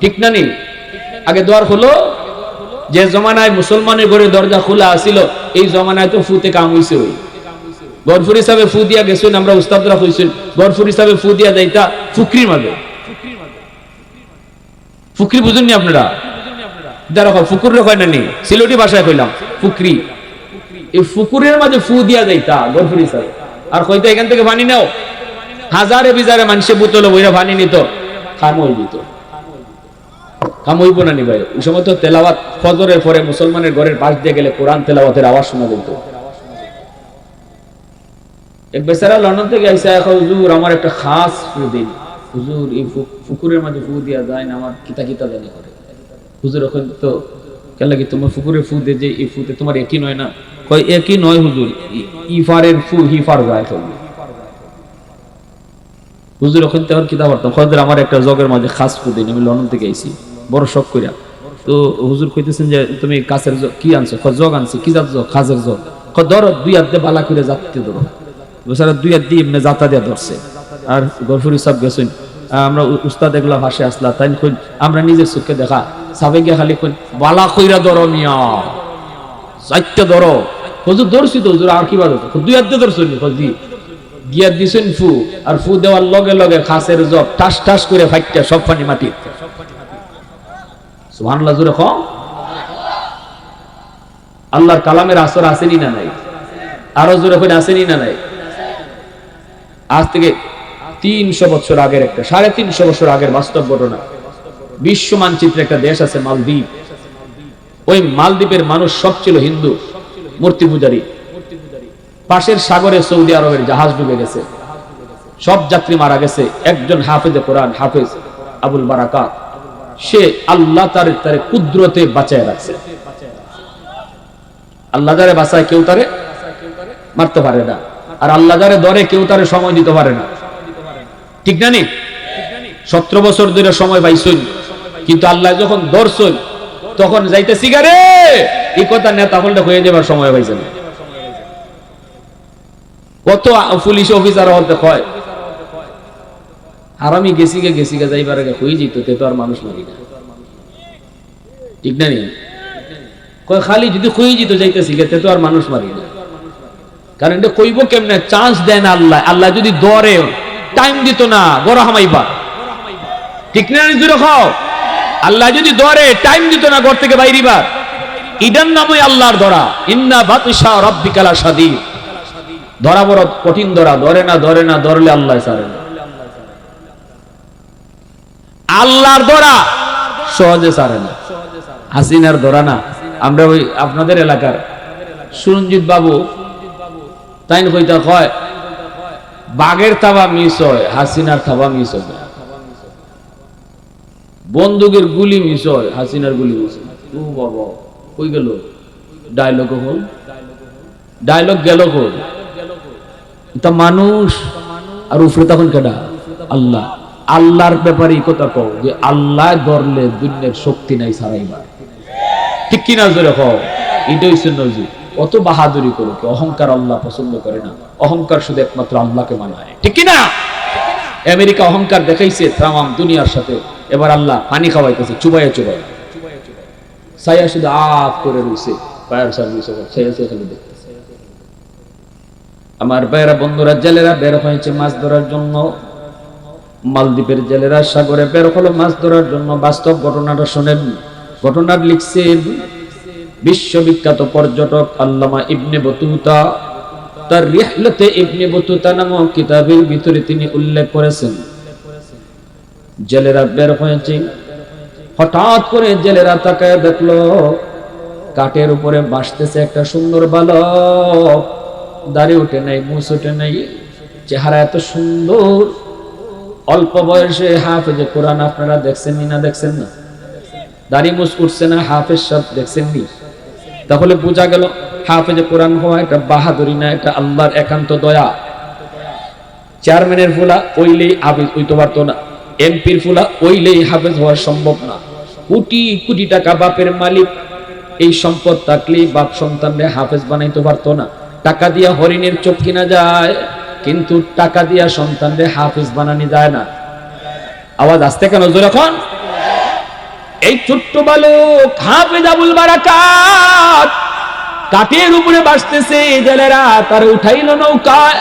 ঠিক না নি? আগে দোয়ার হলো, যে জমানায় মুসলমানের ঘরে দরজা খোলা আসিল, এই জমানায় তো ফুতে কাম হইছে। ওই গরফুর হিসাবে ফু দিয়া গেছেন, আমরা উস্তাদরা কইছেন গরফুর হিসাবে ফু দিয়া যাইতা ফুকরির মাঝে। ফুকরি বুঝেননি আপনারা? দেখো ফুকুর রে কয় না নি, সিলেটি ভাষায় কইলাম ফুকরি। এই ফুকুরের মাঝে ফু দিয়া যাইতা গরফুর হিসাবে, আর কইতা এখান থেকে পানি নাও। হাজারে বিজারে মানুষে বোতলে বইরা পানি নিত, খাম হয়ে দিত। কাম হইব না নি ভাই? ওই সময় তো তেলাওয়াত ফজরের পরে মুসলমানের ঘরের পাশ দিয়ে গেলে কোরআন তেলাওয়াতের আওয়াজ শোনা যেত। এক বেচারা লন্ডন থেকে আইসা, এখন হুজুর আমার একটা খাস ফু দিন। হুজুর এই ফুকুরের মাঝে ফু দিয়া যায় না, আমার কিতা কিতা জানি করে। হুজুর এখন তো কেন লাগে তোমার ফুকুরে ফু দে, যে এই ফুতে তোমার একই নয় না? কই একই নয় হুজুর, ইফারের ফু হিফার যায় করবে। হুজুর ওখান থেকে কিতাব পড়তাম, খোঁজের আমার একটা জগের মাঝে খাস ফু দিন, আমি লন্ডন থেকে আইছি বড় শখ কইরা। তো হুজুর কইতেছেন যে তুমি কাছের কি আনছো? জগ আনছি। কি জাত জগ? খাজের জগ। ধরো দুই হাত দিয়ে বালা করে যাতে ধরো। বেচারা দুই হাত দিয়ে এমনি জাতা দিয়ে ধরছে। আর গফুরি সাহেব গেছেন, আমরা উস্তাদ এগুলা ভাষে আসলা তাই কই আমরা নিজের চোখে দেখা সাবে গিয়ে খালি কই বালা কইরা ধরো মিয়া, যাইতে ধরো। হুজুর ধরছি তো হুজুর, আর কি বাদ দুই হাত দিয়ে ধরছো নি গিয়া দিছেন ফু, আর ফু দেওয়ার লগে লগে খাসের জগ ঠাস ঠাস করে ফাইটটা সব পানি মাটি। সুবহানাল্লাহ জোরে কও। আল্লাহর কালামের আসর আসেনি না নাই? আরো জোরে কই আসেনি না নাই? আজ থেকে 300 বছর আগের একটা 350 বছর আগের বাস্তব ঘটনা। বিশ্ব মানচিত্রে একটা দেশ আছে মালদ্বীপ। ওই মালদ্বীপের মানুষ সব ছিল হিন্দু, মূর্তি পূজারী। পাশের সাগরে সৌদি আরবের জাহাজ ডুবে গেছে, সব যাত্রী মারা গেছে। একজন হাফেজে কোরআন, হাফেজ আবুল বারাকাত, সে আল্লাহ তার কুদরতে বাঁচায় রাখছে। আল্লাহ যারে বাঁচায় কেউ তারে মারতে পারে না, আর আল্লাহ যারে ধরে কেউ তারে সময় দিতে পারে না। ঠিক না নি? 17 বছর ধরে সময় পাইছুন, কিন্তু আল্লাহ যখন ধরছুন তখন যাইতেছি গারে এই কথা নেতা হলটা হয়ে যাবার সময় পাইছে না। কত পুলিশ অফিসার হতে হয় আর আমি গেছি গে যাইবার আগে হয়ে যেত, তে তো আর মানুষ মারি না। ঠিক না নি? কয় খালি যদি হয়ে যেত যাইতেছি গে, তে তো আর মানুষ মারি না। কারণ এটা কইব কেমনে? চান্স দেয় না আল্লাহ। আল্লাহ যদি ধরে টাইম দিত না, বড় হামাইবা। ঠিক না নি? জুড়ে খাও। আল্লাহ যদি ধরে টাইম দিত না, ঘর থেকে বাইরিবা। ইদার নামই আল্লাহর ধরা। ইন্না বাতিশা রাব্বিকা লাশাদীদ। ধরা বড় কঠিন ধরা, ধরে না ধরলে আল্লাহ ছাড়ে না। আল্লাহর ধরা সহজে ছাড়ে না। হাসিনার ধরা না। আমরা ওই আপনাদের এলাকার সুরঞ্জিত বাবু তাই কইতা কয় বাঘের থাবা মিস হয়, হাসিনার থাবা মিস হয়। বন্দুকের গুলি মিস হয়, হাসিনার গুলি মিস হয়। ও বাবা, কই গেল ডায়লগ? হল ডায়লগ গেল কই? তা মানুষ আর উপরে তখন কেডা? আল্লাহ। আল্লাহর ব্যাপারে এই কথা কও যে আল্লাহ ধরলে দুনিয়ার শক্তি নাই ছাড়াইবার। ঠিক কিনা জোরে কও। এটা হইছে নজির। অত বাহাদুরি করো কি? অহংকার আল্লাহ পছন্দ করে না। অহংকার শুধু একমাত্র আল্লাহকে মানায়। ঠিক কিনা? আমেরিকা অহংকার দেখাইছে তামাম দুনিয়ার সাথে। এবার আল্লাহ পানি খাওয়াইতেছে চুবাইয়া চুবাইয়া। ছায়া শুধু আপ করে রইছে, ফায়ার সার্ভিস ছায়া খালি দেখতেছে। আমার ভাইরা বন্ধুরা, জেলেরা বের হয়েছে মাছ ধরার জন্য। মালদ্বীপের জেলেরা সাগরে বের হলো মাছ ধরার জন্য। বাস্তব ঘটনাটা শোনেন। ঘটনা লিখছেন বিশ্ববিখ্যাত পর্যটক আল্লামা ইবনে বতুতা। তার রিহলাতে ইবনে বতুতা নামক কিতাবের ভিতরে তিনি উল্লেখ করেছেন, জেলেরা বের হয়েছে। হঠাৎ করে জেলেরা তাকায় দেখলো কাঠের উপরে ভাসতেছে একটা সুন্দর বালক। দাড়ি উঠে নাই, মুছ উঠে নাই, চেহারা এত সুন্দর। অল্প বয়সে হাফেজে কোরআন। আপনারা দেখছেন না? দেখছেন না? দাড়ি মুছ উঠছে না, হাফেজ সব দেখছেন নি? তাহলে বোঝা গেল হাফেজে কোরআন হওয়া এটা বাহাদুরি না, এটা আল্লাহর একান্ত দয়া। চেয়ারম্যানের ফুলা ওইলেই হাফেজ হইতে পারতো না, এমপির ফুলা ওইলেই হাফেজ হওয়া সম্ভব না। কোটি কোটি টাকা বাপের মালিক, এই সম্পদ থাকলেই বাপ সন্তানরে হাফেজ বানাইতে পারতো না। টাকা দিয়া হরিণের চোখ কিনা যায়, কিন্তু টাকা দিয়া সন্তানরে হাফেজ বানানি যায় না। আওয়াজ আসতে কেন জোরে এখন? এই ছোট্ট বালক হাফেজ আবুল বারাকাত কাঠের উপরে ভাসতেছে। জেলেরা তার উঠাইলো নৌকায়,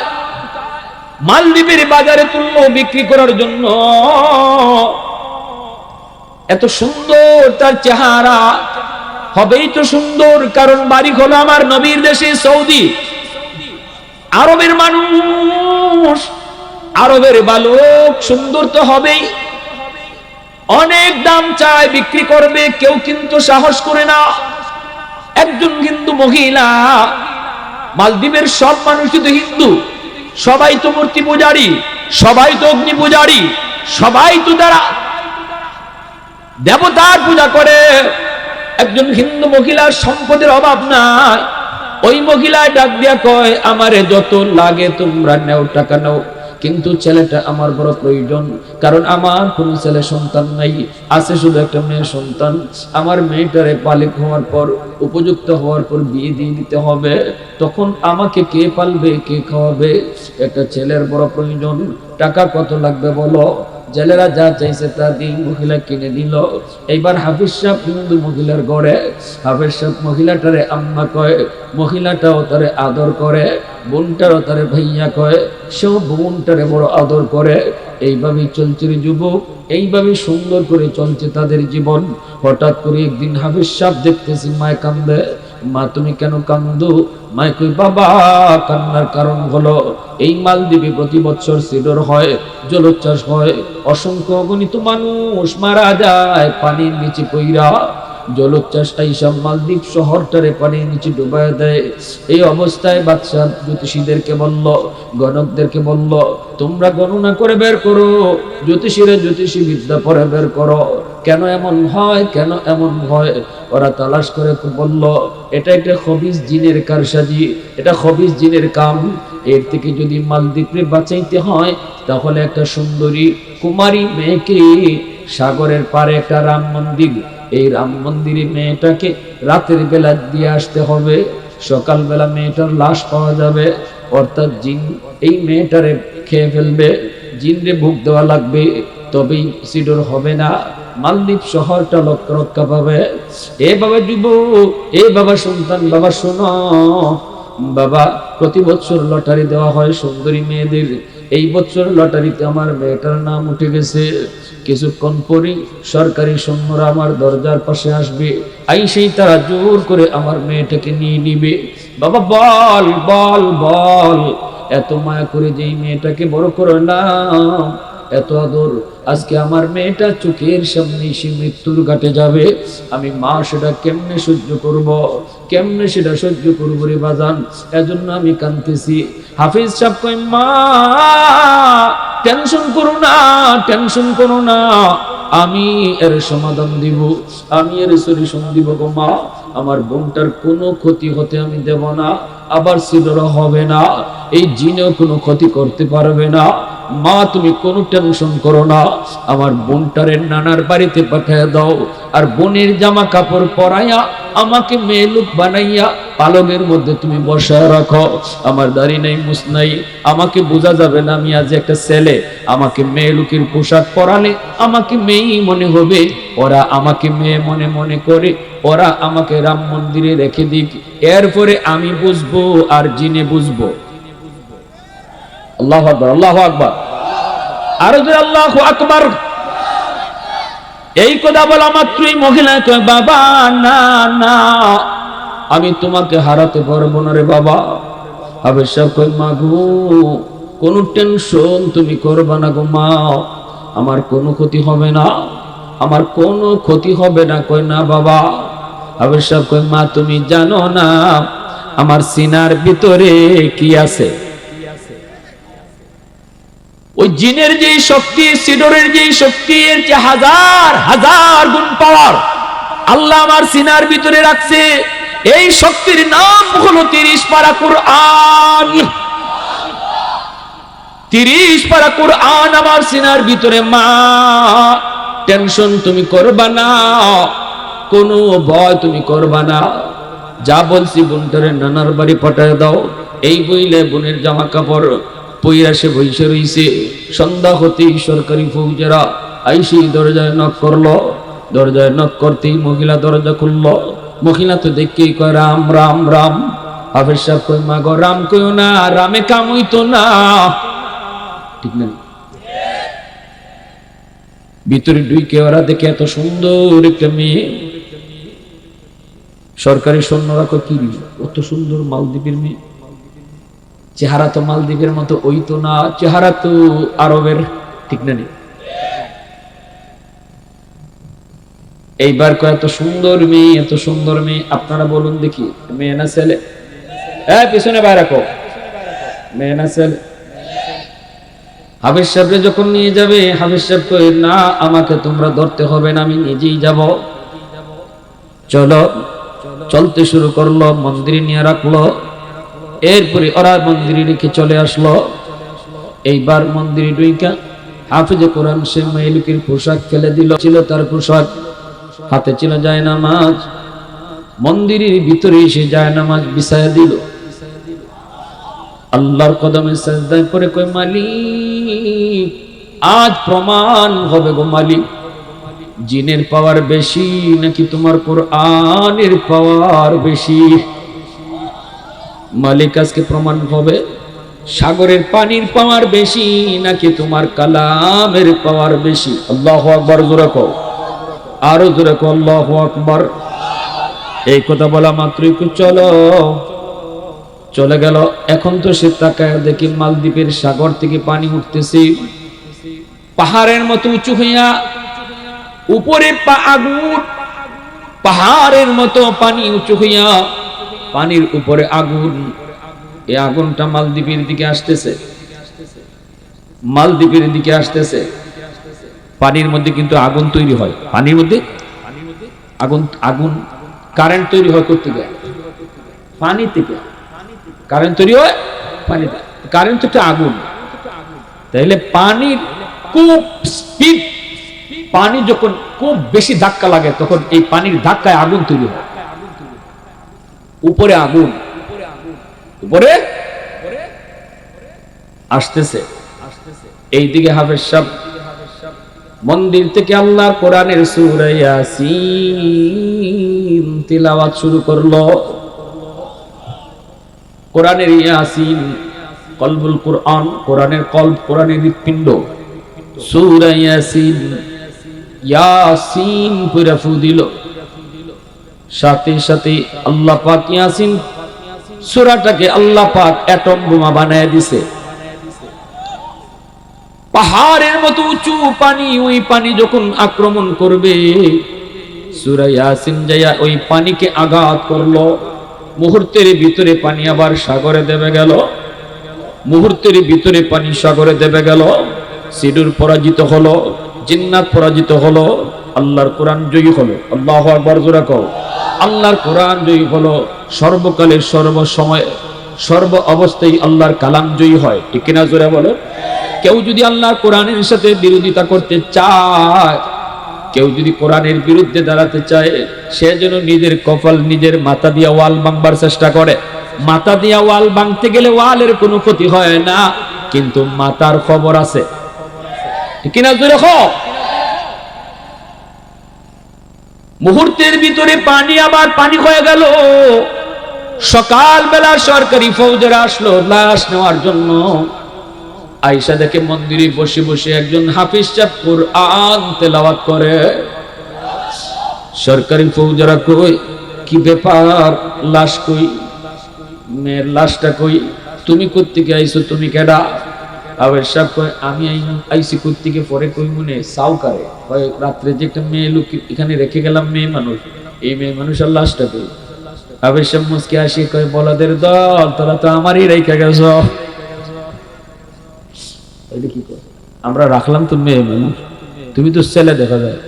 মালদ্বীপের বাজারে তুললো বিক্রি করার জন্য। এত সুন্দর তার চেহারা, হবেই তো সুন্দর, কারণ বাড়ি হলো আমার নবীর দেশে সৌদি আরবের মানুষ। আরবের বালক সুন্দর তো হবেই, অনেক দাম চায়, বিক্রি করবে, কেউ কিন্তু সাহস করে না। একজন হিন্দু মহিলা, মালদ্বীপের সব মানুষ তো হিন্দু, সবাই তো মূর্তি পূজারী, সবাই তো অগ্নি পূজারী, সবাই তো তারা দেবতার পূজা করে। একজন হিন্দু মহিলার সম্পদের অভাব নাই, ওই মহিলায় ডাক দিয়া কয়, আমারে যত লাগে তোমরা নেও, টাকা নাও, কিন্তু ছেলেটা আমার বড় প্রয়োজন, কারণ আমার কোনো ছেলে সন্তান নাই, আছে শুধু একটা মেয়ে সন্তান। আমার মেয়েটারে বালিক হওয়ার পর, উপযুক্ত হওয়ার পর বিয়ে দিয়ে দিতে হবে, তখন আমাকে কে পালবে, কে খাওয়াবে? একটা ছেলের বড় প্রয়োজন, টাকা কত লাগবে বলো? জেলেরা যা চাইছে তা দিয়ে মহিলা কিনে দিল। এইবার হাফিজ সাহেব হিন্দু মহিলার ঘরে, হাফিজ সাহেব মহিলাটারে আম্মা কয়, মহিলাটাও তারে আদর করে, বোনটারও তারে ভাইয়া কয়, সেও বোনটারে বড় আদর করে। এইভাবেই চলছে রে যুবক, এইভাবে সুন্দর করে চলছে তাদের জীবন। হঠাৎ করে একদিন হাফিজ সাহেব দেখতেছি মায় কান্দে। মা তুমি কেন কান্দো? মায় কই, বাবা কান্নার কারণ হলো এই মালদ্বীপে প্রতি বছর সিডর হয়, জলোচ্ছ্বাস হয়, অসংখ্য অগণিত মানুষ মারা যায় পানির নিচে পইরা। জলোচ্ছ্বাস আইসা মালদ্বীপ শহরটারে পানির নিচে ডুবায় দেয়। এই অবস্থায় বাদশাহ জ্যোতিষীদেরকে বলল, গণকদেরকে বলল, তোমরা গণনা করে বের করো, জ্যোতিষীরা জ্যোতিষী বিদ্যা পড়ে বের করো, কেন এমন হয়, কেন এমন হয়। ওরা তালাশ করে বলল, এটা একটা খবিস জিনের কারসাজি, এটা খবিস জিনের কাম। এর থেকে যদি মালদ্বীপে বাঁচাইতে হয়, তাহলে একটা সুন্দরী কুমারী মেয়েকে সাগরের পারে একটা রাম মন্দির, এই রাম মন্দিরে মেয়েটাকে রাতের বেলা দিয়ে আসতে হবে, সকালবেলা মেয়েটার লাশ পাওয়া যাবে, অর্থাৎ জিন এই মেয়েটারে খেয়ে ফেলবে, জিনরে ভোগ দেওয়া লাগবে, তবেই সিডর হবে না, মালদ্বীপ শহরটা রক্ষা পাবে। এ বাবা যুবক, এ বাবা সন্তান, বাবা শোনো বাবা, প্রতি বছর লটারি দেওয়া হয় সুন্দরী মেয়েদের। এই বছর লটারিতে আমার মেয়েটার নাম উঠে গেছে। কিছুক্ষণ পরই সরকারি সৈন্যরা আমার দরজার পাশে আসবে, আইসেই তারা জোর করে আমার মেয়েটাকে নিয়ে নিবে। বাবা বল বল বল, এত মায়া করে যেই মেয়েটাকে বড় করে না, এত আদর, আজকে আমার মেয়েটা চোখের সামনে সে মৃত্যুর ঘাটে যাবে, আমি মা সেটা কেমনে সহ্য করব, কেমনে সেটা সহ্য করবো রে বাজান, এজন্য আমি কাঁদতেছি। হাফিজ সাহেব কই, মা টেনশন করো না, টেনশন করো না, আমি এর সমাধান দিব, আমি এর সলিউশন দিব গো মা, আমার বোনটার কোনো ক্ষতি হতে আমি দেব না, আবার সিডর হবে না, এই জিনেও কোনো ক্ষতি করতে পারবে না। মা তুমি কোনো টেনশন করো না, আমার বোনটারে নানার বাড়িতে পাঠিয়ে দাও, আর বোনের জামা কাপড় পরাইয়া আমাকে মেয়ে লোক বানাইয়া পালকের মধ্যে তুমি বসায় রাখো, আমার দাড়ি নাই মুছ নাই, আমাকে বোঝা যাবে না আমি আজ একটা ছেলে, আমাকে মেয়ে লোকের পোশাক পরালে আমাকে মেয়েই মনে হবে, ওরা আমাকে মেয়ে মনে মনে করে, ওরা আমাকে রাম মন্দিরে রেখে দিক, এরপরে আমি বুঝবো আর জিনে বুঝবো। আল্লাহু আকবার, আল্লাহু আকবার, আর জোরে আল্লাহু আকবার। এই কথা বলা মাত্রই মহিলা কয়, বাবা না না, আমি তোমাকে হারাতে পারবো না রে বাবা। হাফেজ সাহেব কয়, মা গো কোনো টেনশন তুমি করবা না গো মা, আমার কোনো ক্ষতি হবে না, আমার কোনো ক্ষতি হবে না। কয় না বাবা। হাফেজ সাহেব কয়, মা তুমি জানো না আমার সিনার ভিতরে কি আছে? ওই জিনের যে শক্তি, সিডরের যে শক্তি, এর যে হাজার হাজার গুণ পাওয়ার আল্লাহ আমার সিনার ভিতরে রাখছে। এই শক্তির নাম হলো 30 পারা কুরআন। 30 পারা কুরআন আমার সিনার ভিতরে। মা টেনশন তুমি করবা না, কোনো ভয় তুমি করবা না, যা বলছি বোনটারে নানার বাড়ি পাঠায় দাও। এই বইলে বোনের জামা কাপড় পইরা সে বইসে রইছে। সন্ধ্যা হতেই সরকারি ফৌজেরা আইসি দরজায় নক করলো। দরজায় নক করতেই মহিলা দরজা খুললো। মহিলা তো দেখেই কয়, রাম রাম রাম। হাফেজ সাহেব কয়, মা গো রাম কইও না, রামে কাম হইতো না, ঠিক না? ভিতরে ঢুকে ওরা দেখে এত সুন্দর একটা মেয়ে। সরকারি সৈন্যরা কয়, কি অত সুন্দর মালদ্বীপের মেয়ে, চেহারা তো মালদ্বীপের মতো ওই তো না, চেহারা তো আরবের, ঠিক না? এইবার কয়, এত সুন্দর মেয়ে, এত সুন্দর মেয়ে, আপনারা বলুন দেখি মেয়ে না ছেলে? পিছনে বাইরে রাখো, মেয়ে না ছেলে? হাফেজ সাহেবরে যখন নিয়ে যাবে, হাফেজ সাহেব কয়, না আমাকে তোমরা ধরতে হবে না, আমি নিজেই যাব। চলো চলতে শুরু করলো, মন্দিরে নিয়ে রাখলো। এরপরে ওরা মন্দিরে রেখে চলে আসলো। এইবার মন্দিরে ঢুইকা হাফেজে কোরআন সে মাইলুকের পোশাক ফেলে দিল, ছিল তার পোশাক, হাতে ছিল জায়নামাজ, মন্দিরের ভিতরে এসে জায়নামাজ বিছায়া দিল। আল্লাহর কদমে সাজদায় পড়ে কই, মালিক আজ প্রমাণ হবে গো মালিক, জিনের পাওয়ার বেশি নাকি তোমার কোরআনের পাওয়ার বেশি। মালিক আজকে প্রমাণ হবে সাগরের পানির পাওয়ার বেশি নাকি তোমার কালামের পাওয়ার বেশি। আল্লাহু আকবার, জোরে কও, আরো জোরে কও আল্লাহু আকবার। এই কথা বলা মাত্রই চলো চলে গেল। এখন তো সে তাকায় দেখি মালদ্বীপের সাগর থেকে পানি উঠতেছে পাহাড়ের মতো উঁচু হইয়া, উপরে আগুন, পাহাড়ের মতো পানি উঁচু হইয়া, পানির উপরে আগুন। এই আগুনটা মালদ্বীপের দিকে আসতেছে, মালদ্বীপের দিকে আসতেছে। পানির মধ্যে কিন্তু আগুন তৈরি হয়, পানির মধ্যে আগুন, আগুন কারেন্ট তৈরি হয় করতে গেলে পানি থেকে, কারেন্ট তৈরি হয় পানিতে, কারেন্ট তো একটা আগুন। তাইলে পানির খুব স্পিড, পানি যখন খুব বেশি ধাক্কা লাগে তখন এই পানির ধাক্কায় আগুন তৈরি হয়। উপরে আগুন, উপরে আসতেছে। এইদিকে হাফেজ সাহেব মন্দির থেকে আল্লাহর কোরআনের সূরা ইয়াসিন তিলাওয়াত শুরু করলো। কোরআনের ইয়াসিন, কলবুল কোরআন, কোরআনের কলব, কোরআনের হৃৎপিণ্ড। সূরা ইয়াসিন, ইয়াসিন পুরা ফু দিল। সাথে সাথে আল্লাহ পাক ইয়াসিন সূরাটাকে আল্লাহ পাক অ্যাটম বোমা বানায় দিছে। পাহাড়ের মতো উঁচু পানি, ওই পানি যখন আক্রমণ করবে সূরা ইয়াসিন যাইয়া ওই পানিকে আঘাত করলো। মুহূর্তের ভিতরে পানি আবার সাগরে দেবে গেল, মুহূর্তের ভিতরে পানি সাগরে দেবে গেল। সিডুর পরাজিত হলো, জিন্নাত পরাজিত হলো, আল্লাহর কোরআন জয়ী হলো। আল্লাহু আকবার, জোরে কও। আল্লাহর কোরআন জয়ী হলো। সর্বকালে, সর্বসময়, সর্ব অবস্থায় আল্লাহর কালাম জয়ী হয়, ঠিক কিনা জোরে বলো। কেউ যদি আল্লাহর কোরআনের সাথে বিরোধিতা করতে চায়, কেউ যদি কোরআনের বিরুদ্ধে দাঁড়াতে চায়, সে যেন নিজের কপাল নিজের মাথা দিয়া ওয়াল ভাঙবার চেষ্টা করে। মাথা দিয়া ওয়াল ভাঙতে গেলে ওয়ালের কোনো ক্ষতি হয় না, কিন্তু মাথার খবর আছে, ঠিক কিনা জোরে কও। মুহূর্তের ভিতরে পানি আবার পানি হয়ে গেল। সকালবেলা সরকারি ফৌজেরা আসলো লাশ নেওয়ার জন্য। আয়েশা দেখে মন্দিরে বসে বসে একজন হাফেজ সাহেব কোরআন তেলাওয়াত করে। সরকারি ফৌজেরা কই, কি ব্যাপার, লাশ কই, মেয়ের লাশটা কই, তুমি কোত্থেকে আইছো, তুমি কেডা? হাফেজ সাহেব কয়, আমি আইছি কোত্থেকে, পরে কই মনে সাউকারে, কয় রাত্রে যে একটা মেয়ে লোক এখানে রেখে গেলাম, মেয়ে মানুষ, এই মেয়ে মানুষের লাশটা কই? হাফেজ সাহেব মুচকে আসি কয়, বলাদের দল, তোরা তো আমারই রেখে গেছ। আমরা রাখলাম তো মেয়ে মানুষ, তুমি তো ছেলে দেখা যায়।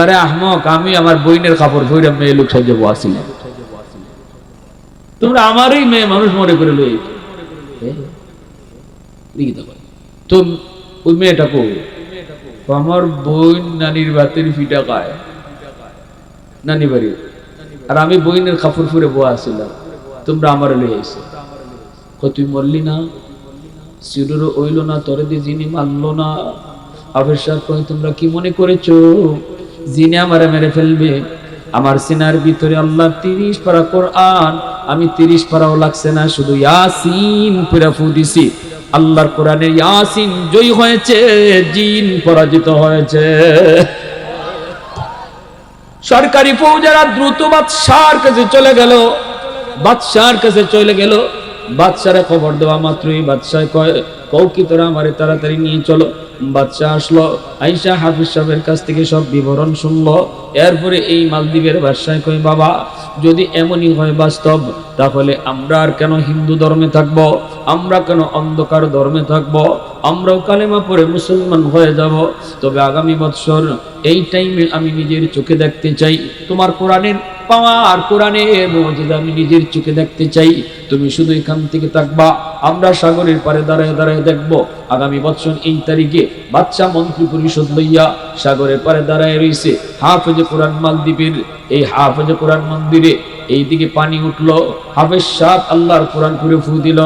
আরে আহমক, আমি আমার বইনের কাপড় ধরে মেয়ে লোক সাজে বসিলাম, তোমরা আমারই মেয়ে মানুষ মনে করে লই। তো ওই মেয়েটা কো, আমার বোন নানির বাতের ফিটা খায়, নানি বাড়ি, আর আমি বইনের কাপড় ফুরে বয়া ছিলাম, তোমরা আমার লই আইছো। তুই মরলি না, সিডুরও ওইল না, তোরে দিয়ে জিনি মারলো না। হাফেজ সাহেব কই, তোমরা কি মনে করেছো জিনে আমারে মেরে ফেলবে? আমার সিনার ভিতরে আল্লাহ 30 পারা কোরআন, আমি 30 পারাও লাগছে না, শুধু ইয়াসিন পুরা ফু দিছি। আল্লাহর কোরআনের ইয়াসিন জয়ী হয়েছে, জিন পরাজিত হয়েছে। সরকারি ফৌজেরা দ্রুত বাদশার কাছে চলে গেল, বাদশার কাছে চলে গেল। বাদশারে খবর দেওয়া মাত্রই বাদশাহ কয়, কও কি তোরা আমারে তাড়াতাড়ি নিয়ে চলো। বাদশাহ আসলো, আয়েশা হাফেজ সাহেবের কাছ থেকে সব বিবরণ শুনলো। এরপরে এই মালদ্বীপের বাদশাহ কয়, বাবা যদি এমনই হয় বাস্তব, তাহলে আমরা আর কেন হিন্দু ধর্মে থাকব, আমরা কেন অন্ধকার ধর্মে থাকব, আমরাও কালেমা পড়ে মুসলমান হয়ে যাব। তবে আগামী বৎসর এই টাইমে আমি নিজের চোখে দেখতে চাই তোমার কোরআনের পাওয়ার কোরআনের মুজিজা আমি নিজের চোখে দেখতে চাই। তুমি শুধু এখান থেকে থাকবা, আমরা সাগরের পারে দাঁড়ায় দাঁড়ায় দেখব। আগামী বছর এই তারিখে বাচ্চা মন্ত্রী পরিষদ লইয়া সাগরের পারে দাঁড়ায় রয়েছে হাফেজে কোরআন মালদ্বীপের এই হাফেজে কোরআন মন্দিরে। এইদিকে পানি উঠলো, হাফেজ সাহেব আল্লাহর কোরআন করে ফু দিল,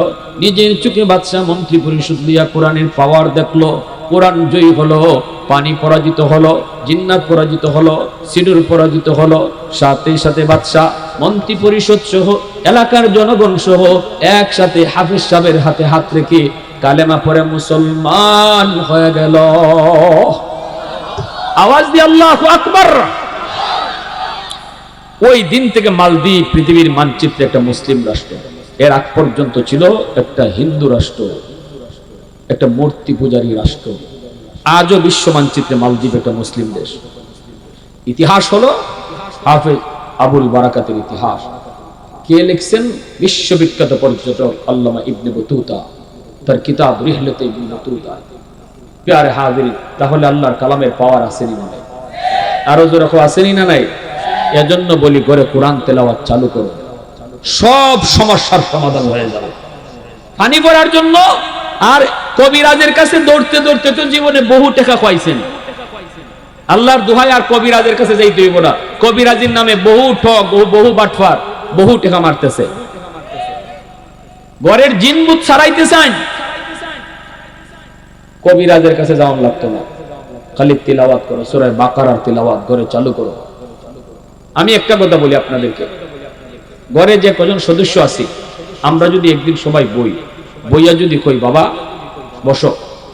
নিজের চোখে বাদশা মন্ত্রী পরিষদ লইয়া কোরআনের পাওয়ার দেখলো। কোরআন জয়ী হলো, পানি পরাজিত হলো, জিন্নাত পরাজিত হলো, সিডুর পরাজিত হলো। সাথে সাথে বাদশা মন্ত্রী পরিষদ সহ এলাকার জনগণ সহ একসাথে হাফেজ সাহেবের হাতে হাত রেখে কালেমা পড়ে মুসলমান হয়ে গেল। আওয়াজ দিয়ে আল্লাহু আকবার। ওই দিন থেকে মালদ্বীপ পৃথিবীর মানচিত্রে একটা মুসলিম রাষ্ট্র। এর আগ পর্যন্ত ছিল একটা হিন্দু রাষ্ট্র, একটা মূর্তি পূজারী রাষ্ট্র। আজও বিশ্ব মানচিত্রে মালদ্বীপ একটা মুসলিম দেশ। ইতিহাস হলো হাফেজ আবুল বারাকাতের ইতিহাস। কে লিখছেন? বিশ্ববিখ্যাত পর্যটক আল্লামা ইবনে বতুতা, তার কিতাব রিহলাতে ইবনে বতুতা। প্যারে হাজিরিন, তাহলে আল্লাহর কালামের পাওয়ার আসেনি না নাই? আরো জোরে আসেনি না নাই? এজন্য বলি ঘরে কোরআন তেলাওয়াত চালু করো, সব সমস্যার সমাধান হয়ে যাবে। পানি পড়ার জন্য আর কবিরাজের কাছে দৌড়তে দৌড়তে তো জীবনে বহু টাকা পাইছেন। আল্লাহর দোহাই আর কবিরাজের কাছে যাইতে হইব না। কবিরাজের নামে বহু ঠক, বহু বাটফার, বহু টাকা মারতেছে। ঘরের জিনভূত ছাড়াইতে চান, কবিরাজের কাছে যাওয়ান লাগতো না। খালি তিলাওয়াত করো, সূরা বাকারার তিলাওয়াত ঘরে চালু করো। আমি একটা কথা বলি আপনাদেরকে, ঘরে যে কজন সদস্য আছি, আমরা যদি একদিন সবাই বইয়া যদি কই বাবা বসো,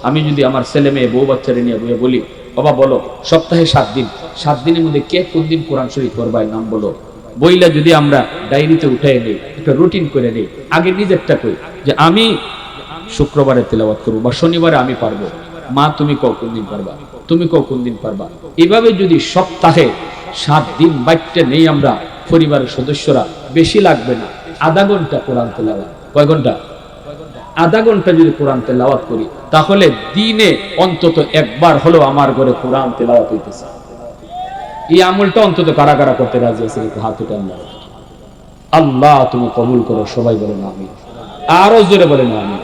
আমি যদি আমার ছেলে মেয়ে বউ বাচ্চারে নিয়ে বইয়া বলি বাবা বলো সপ্তাহে 7 দিন, 7 দিনের মধ্যে কে কোন দিন কোরআন শরীফ পড়বার নাম বলো, বইলা যদি আমরা ডায়েরিতে উঠাই নেই, একটা রুটিন করে নেই, আগে নিজেরটা কই যে আমি শুক্রবারে তেলাওয়াত করবো বা শনিবারে আমি পারবো, মা তুমি কোন দিন পারবা, তুমি কোন দিন পারবা। এইভাবে যদি সপ্তাহে 7 দিন বাইটে নেই আমরা পরিবারের সদস্যরা, বেশি লাগবে না, আধা ঘন্টা কোরআন তেলাওয়াত। কয় ঘন্টা? আধা ঘন্টা যদি কোরআন তেলাওয়াত করি, তাহলে দিনে অন্তত একবার হলো আমার ঘরে কোরআন তেলাওয়াত হইতেছে। এই আমলটা অন্তত কারা কারা করতে রাজি আছে? হাত উঠান। আল্লাহ তুমি কবুল করো, সবাই বলেন আমিন। আরো জোরে বলেন আমিন।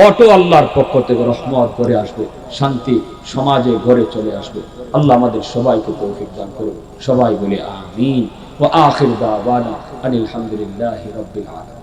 অটো আল্লাহর পক্ষ থেকে রহমত করে আসবে, শান্তি সমাজে ঘরে চলে আসবে। আল্লাহ আমাদের সবাইকে তৌফিক দান করুন। সবাই বলে আমিন। ওয়া আখির দাওয়ানা আনিল হামদুলিল্লাহি রাব্বিল আলামিন।